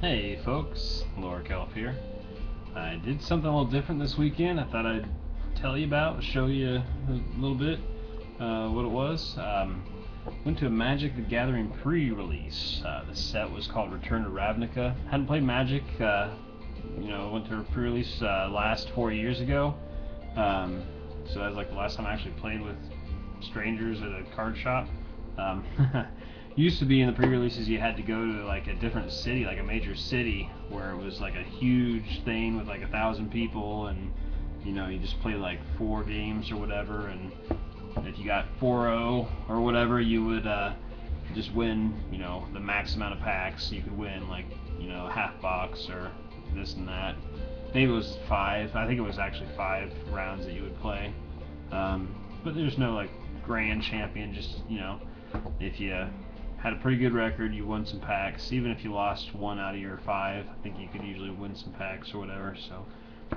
Hey folks, LoricElf here. I did something a little different this weekend. I thought I'd tell you about, show you a little bit what it was. Went to a Magic the Gathering pre-release. The set was called Return to Ravnica. Hadn't played Magic, went to a pre-release last 4 years ago. So that was like the last time I actually played with strangers at a card shop. Used to be in the pre-releases you had to go to like a different city, like a major city, where it was like a huge thing with like 1,000 people, and you just play like 4 games or whatever, and if you got 4-0 or whatever, you would just win the max amount of packs. You could win like a half box or this and that. Maybe it was 5. I think it was actually 5 rounds that you would play. But there's no like grand champion. Just if you had a pretty good record, you won some packs. Even if you lost 1 out of your 5, I think you could usually win some packs or whatever. So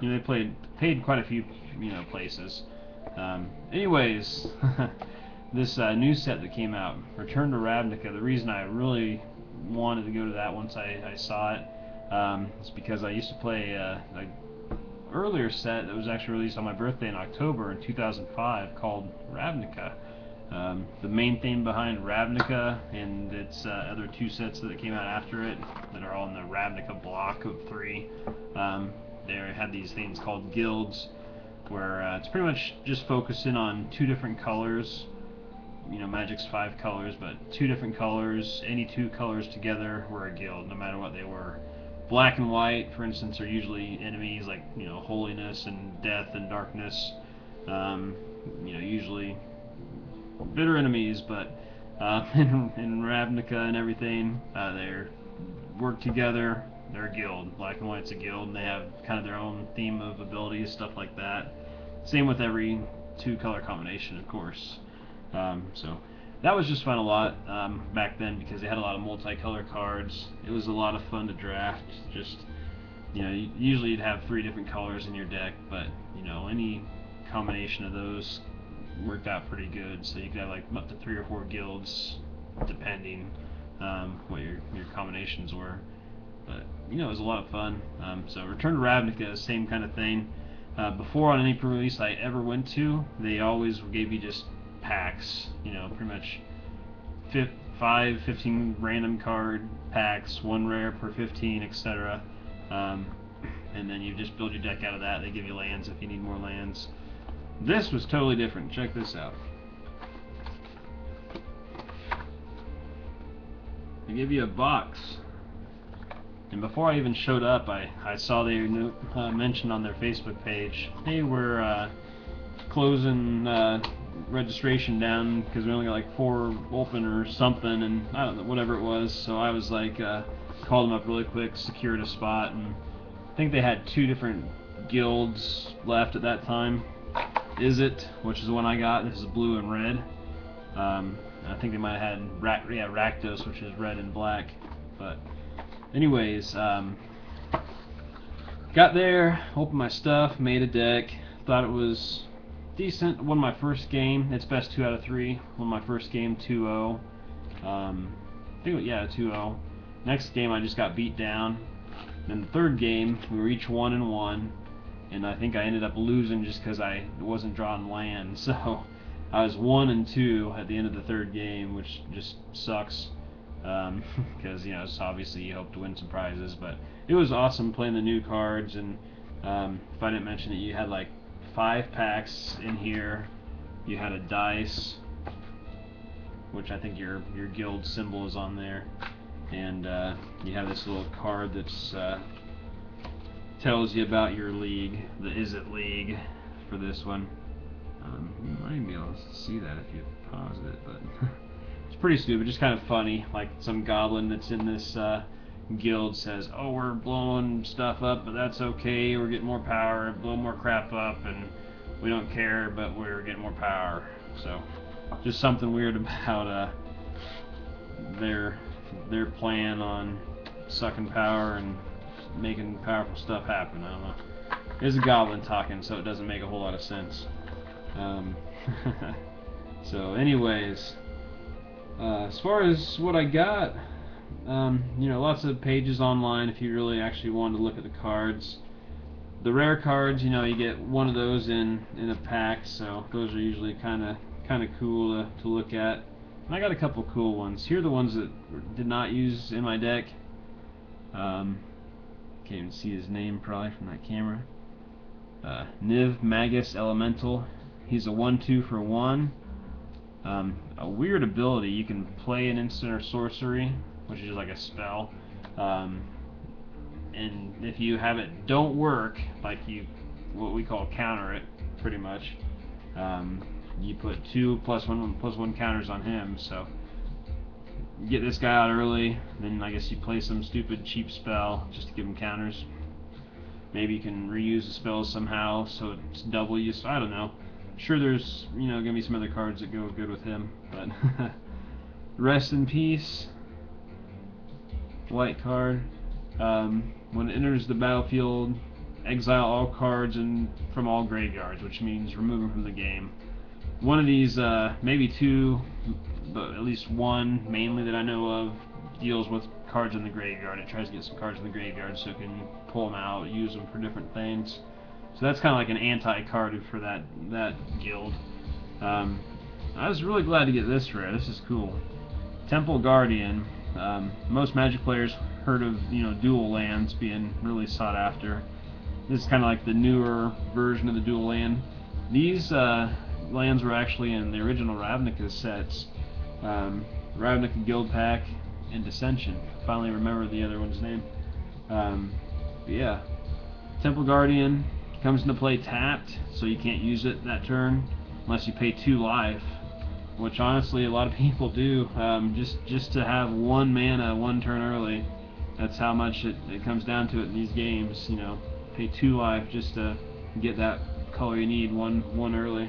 they paid quite a few places. Anyways, this new set that came out, Return to Ravnica. The reason I really wanted to go to that once I saw it is because I used to play an earlier set that was actually released on my birthday in October in 2005 called Ravnica. The main theme behind Ravnica and its other 2 sets that came out after it that are all in the Ravnica block of 3, they had these things called guilds, where it's pretty much just focusing on 2 different colors. Magic's 5 colors, but 2 different colors. Any 2 colors together were a guild, no matter what they were. Black and white, for instance, are usually enemies like holiness and death and darkness. Usually bitter enemies, but in Ravnica and everything, they work together. They're a guild. Black and white's a guild, and they have kind of their own theme of abilities, stuff like that. Same with every 2 color combination, of course. So that was just fun a lot back then, because they had a lot of multicolor cards. It was a lot of fun to draft. Just usually you'd have 3 different colors in your deck, but any combination of those worked out pretty good. So you could have like up to 3 or 4 guilds, depending what your combinations were. But it was a lot of fun. So Return to Ravnica is the same kind of thing. Before, on any pre-release I ever went to, they always gave you just packs. Pretty much 15 random card packs, 1 rare per 15, etc. And then you just build your deck out of that. They give you lands if you need more lands. This was totally different. Check this out. They give you a box. And before I even showed up, I saw they mentioned on their Facebook page, hey, we're closing registration down because we only got like 4 open or something, and I don't know, whatever it was. So I was like, called them up really quick, secured a spot, and I think they had 2 different guilds left at that time. Izzet, which is the one I got. This is blue and red. I think they might have had Rakdos, which is red and black. But anyways, got there, opened my stuff, made a deck. Thought it was decent. Won my first game. It's best 2 out of 3. Won my first game 2-0. I think 2-0. Next game I just got beat down. Then the third game we were each 1-1. And I think I ended up losing just because I wasn't drawing land. So I was 1-2 at the end of the third game, which just sucks. Because it's obviously you hope to win some prizes. But it was awesome playing the new cards. And if I didn't mention it, you had like 5 packs in here. You had a dice, which I think your guild symbol is on there. And you have this little card that's tells you about your league, the Izzet League, for this one. You might be able to see that if you paused it, but it's pretty stupid, just kind of funny. Like some goblin that's in this guild says, "Oh, we're blowing stuff up, but that's okay. We're getting more power, blow more crap up, and we don't care, but we're getting more power." So, just something weird about their plan on sucking power and making powerful stuff happen. I don't know. There's a goblin talking, so it doesn't make a whole lot of sense. So anyways, as far as what I got, You know, lots of pages online if you really actually want to look at the cards. The rare cards, you know, you get one of those in a pack, so those are usually kind of cool to look at. And I got a couple cool ones. Here are the ones that did not use in my deck. Can't even see his name probably from that camera. Niv Magus Elemental. He's a 1/2 for 1. A weird ability. You can play an instant or sorcery, which is like a spell. And if you have it don't work, like what we call counter it, pretty much. You put 2 +1/+1 counters on him. So you get this guy out early, then I guess you play some stupid cheap spell just to give him counters. Maybe you can reuse the spells somehow so it's double use. I don't know. Sure, there's gonna be some other cards that go good with him, but rest in peace. White card. When it enters the battlefield, exile all cards from all graveyards, which means remove them from the game. One of these, maybe 2, but at least one, mainly that I know of, deals with cards in the graveyard. It tries to get some cards in the graveyard so it can pull them out, use them for different things. So that's kind of like an anti-card for that guild. I was really glad to get this rare. This is cool. Temple Guardian. Most Magic players heard of dual lands being really sought after. This is kind of like the newer version of the dual land. These lands were actually in the original Ravnica sets. Ravnica Guildpact and Dissension. Finally remember the other one's name. But yeah, Temple Guardian comes into play tapped, so you can't use it that turn unless you pay 2 life, which honestly a lot of people do. Just to have 1 mana 1 turn early. That's how much it comes down to it in these games. Pay 2 life just to get that color you need one early.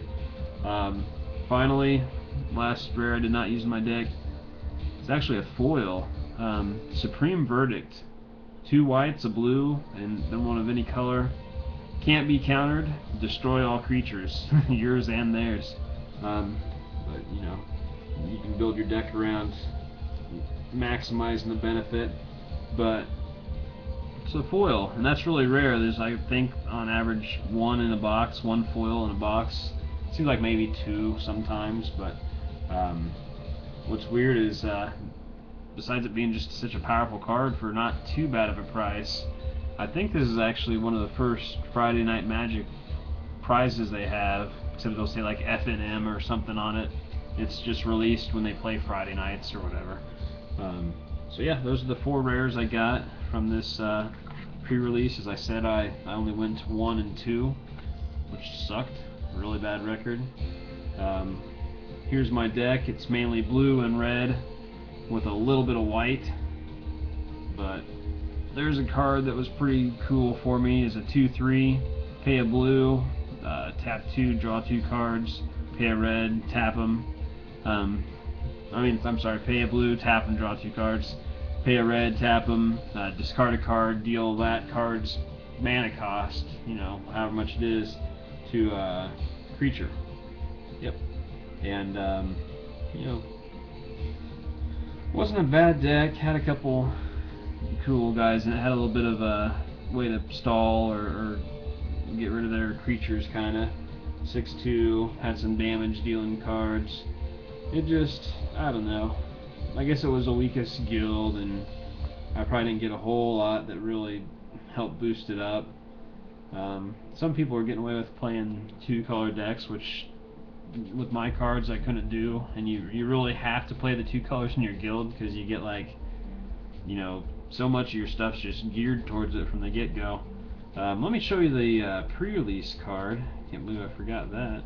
Finally, last rare I did not use in my deck. It's actually a foil. Supreme Verdict. 2 whites, a blue, and then one of any color. Can't be countered. Destroy all creatures, yours and theirs. But you can build your deck around maximizing the benefit. But it's a foil, and that's really rare. There's, I think, on average 1 in a box, 1 foil in a box. It seems like maybe 2 sometimes, but what's weird is besides it being just such a powerful card for not too bad of a price, I think this is actually one of the first Friday Night Magic prizes they have, except they'll say like FNM or something on it. It's just released when they play Friday nights or whatever. So yeah, those are the 4 rares I got from this pre-release. As I said, I only went to 1 and 2, which sucked. Really bad record. Here's my deck. It's mainly blue and red with a little bit of white, but there's a card that was pretty cool for me. Is a 2/3, pay a blue, tap 2, draw 2 cards, pay a red, tap them. I'm sorry, pay a blue, tap and draw 2 cards, pay a red, tap them, discard a card, deal that card's mana cost, however much it is, to a creature. Yep. And wasn't a bad deck. Had a couple cool guys, and it had a little bit of a way to stall or get rid of their creatures, kind of. 6/2, had some damage dealing cards. It just, I don't know. I guess it was the weakest guild, and I probably didn't get a whole lot that really helped boost it up. Some people are getting away with playing 2-color decks, which with my cards I couldn't do, and you really have to play the 2 colors in your guild because you get like, so much of your stuff's just geared towards it from the get-go. Let me show you the pre-release card. Can't believe I forgot that.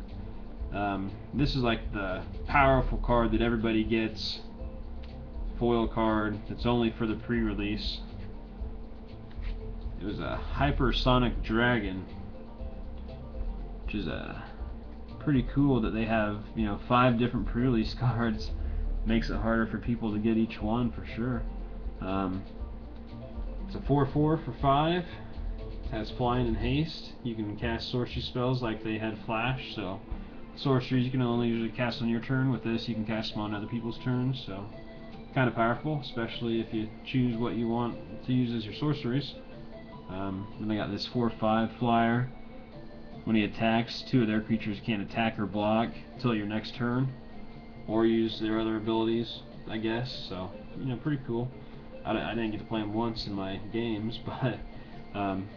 This is like the powerful card that everybody gets. Foil card that's only for the pre-release. It was a Hypersonic Dragon, which is pretty cool that they have 5 different pre-release cards. Makes it harder for people to get each one for sure. It's a 4/4 for 5. It has flying and haste. You can cast sorcery spells like they had flash, so sorceries you can only usually cast on your turn. With this you can cast them on other people's turns, so kind of powerful, especially if you choose what you want to use as your sorceries. Then I got this 4/5 flyer. When he attacks, 2 of their creatures can't attack or block until your next turn, or use their other abilities, I guess. So, you know, pretty cool. I didn't get to play them once in my games, but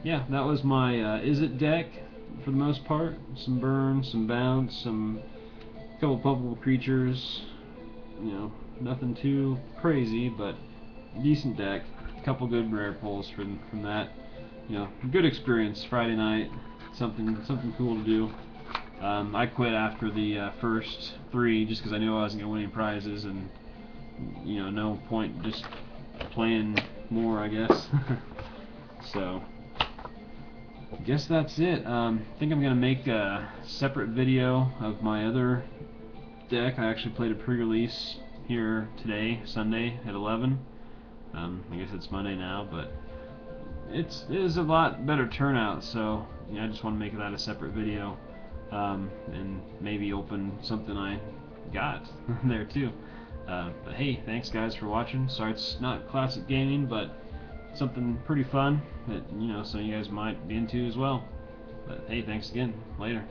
yeah, that was my Izzet deck for the most part. Some burn, some bounce, some couple pumpable creatures. You know, nothing too crazy, but decent deck. A couple good rare pulls from that. You know, good experience Friday night. Something cool to do. I quit after the first 3 just because I knew I wasn't gonna win any prizes, and you know, no point just playing more, I guess. So, I guess that's it. I think I'm gonna make a separate video of my other deck. I actually played a pre-release here today, Sunday at 11. I guess it's Monday now, but it is a lot better turnout. So yeah, I just want to make that a separate video, and maybe open something I got there too. But hey, thanks guys for watching. Sorry it's not classic gaming, but something pretty fun that, you know, some of you guys might be into as well. But hey, thanks again. Later.